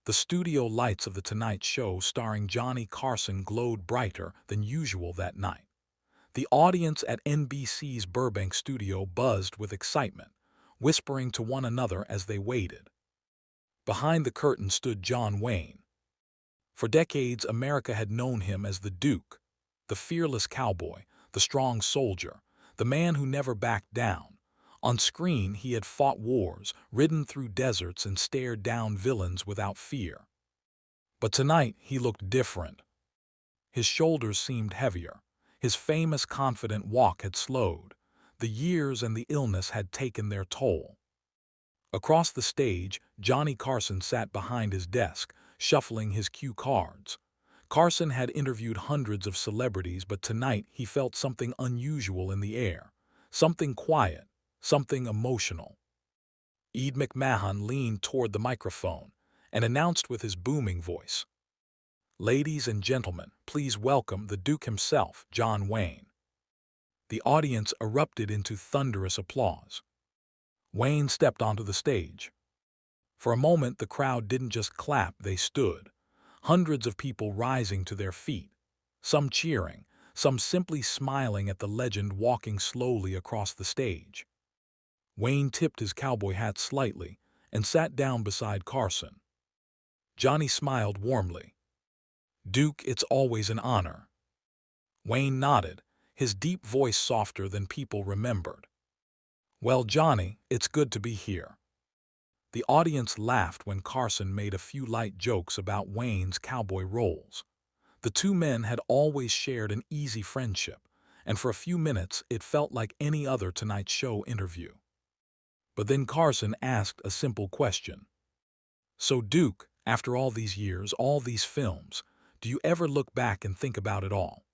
The studio lights of The Tonight Show starring Johnny Carson glowed brighter than usual that night. The audience at NBC's Burbank studio buzzed with excitement, whispering to one another as they waited. Behind the curtain stood John Wayne. For decades, America had known him as the Duke, the fearless cowboy, the strong soldier, the man who never backed down. On screen, he had fought wars, ridden through deserts, and stared down villains without fear. But tonight, he looked different. His shoulders seemed heavier. His famous confident walk had slowed. The years and the illness had taken their toll. Across the stage, Johnny Carson sat behind his desk, shuffling his cue cards. Carson had interviewed hundreds of celebrities, but tonight he felt something unusual in the air. Something quiet, something emotional. Ed McMahon leaned toward the microphone and announced with his booming voice, "Ladies and gentlemen, please welcome the Duke himself, John Wayne." The audience erupted into thunderous applause. Wayne stepped onto the stage. For a moment, the crowd didn't just clap, they stood. Hundreds of people rising to their feet, some cheering, some simply smiling at the legend walking slowly across the stage. Wayne tipped his cowboy hat slightly and sat down beside Carson. Johnny smiled warmly. "Duke, it's always an honor." Wayne nodded, his deep voice softer than people remembered. "Well, Johnny, it's good to be here." The audience laughed when Carson made a few light jokes about Wayne's cowboy roles. The two men had always shared an easy friendship, and for a few minutes it felt like any other Tonight Show interview. But then Carson asked a simple question. "So, Duke, after all these years, all these films, do you ever look back and think about it all?"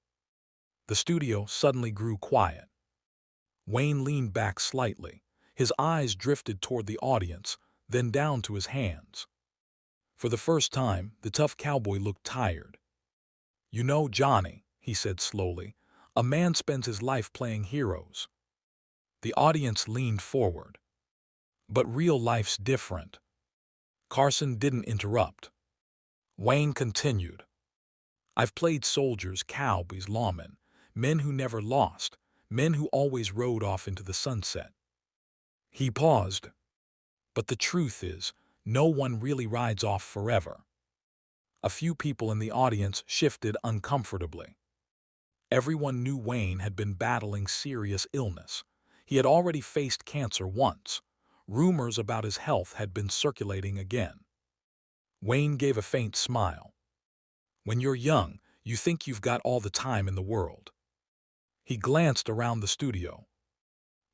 The studio suddenly grew quiet. Wayne leaned back slightly. His eyes drifted toward the audience, then down to his hands. For the first time, the tough cowboy looked tired. "You know, Johnny," he said slowly, "a man spends his life playing heroes." The audience leaned forward. "But real life's different." Carson didn't interrupt. Wayne continued, "I've played soldiers, cowboys, lawmen, men who never lost, men who always rode off into the sunset." He paused. "But the truth is, no one really rides off forever." A few people in the audience shifted uncomfortably. Everyone knew Wayne had been battling serious illness. He had already faced cancer once. Rumors about his health had been circulating again. Wayne gave a faint smile. "When you're young, you think you've got all the time in the world." He glanced around the studio.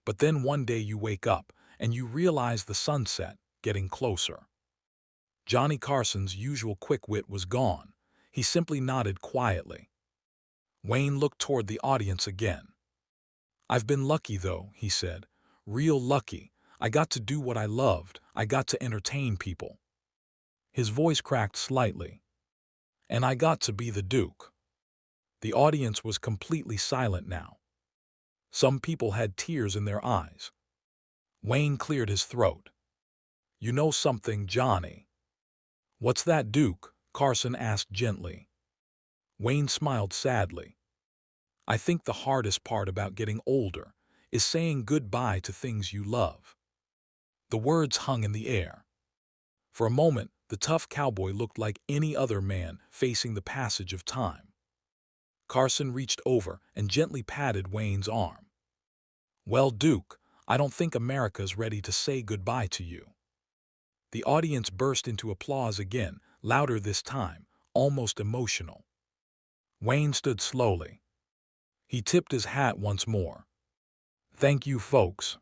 "But then one day you wake up and you realize the sunset getting closer." Johnny Carson's usual quick wit was gone. He simply nodded quietly. Wayne looked toward the audience again. "I've been lucky, though," he said. "Real lucky. I got to do what I loved. I got to entertain people." His voice cracked slightly. "And I got to be the Duke." The audience was completely silent now. Some people had tears in their eyes. Wayne cleared his throat. "You know something, Johnny?" "What's that, Duke?" Carson asked gently. Wayne smiled sadly. "I think the hardest part about getting older is saying goodbye to things you love." The words hung in the air. For a moment, the tough cowboy looked like any other man facing the passage of time. Carson reached over and gently patted Wayne's arm. "Well, Duke, I don't think America's ready to say goodbye to you." The audience burst into applause again, louder this time, almost emotional. Wayne stood slowly. He tipped his hat once more. "Thank you, folks."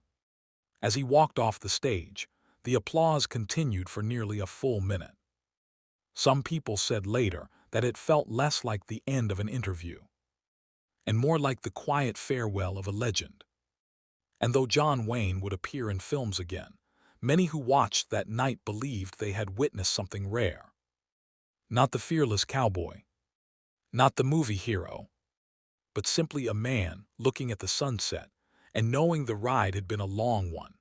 As he walked off the stage, the applause continued for nearly a full minute. Some people said later that it felt less like the end of an interview, and more like the quiet farewell of a legend. And though John Wayne would appear in films again, many who watched that night believed they had witnessed something rare. Not the fearless cowboy, not the movie hero, but simply a man looking at the sunset and knowing the ride had been a long one.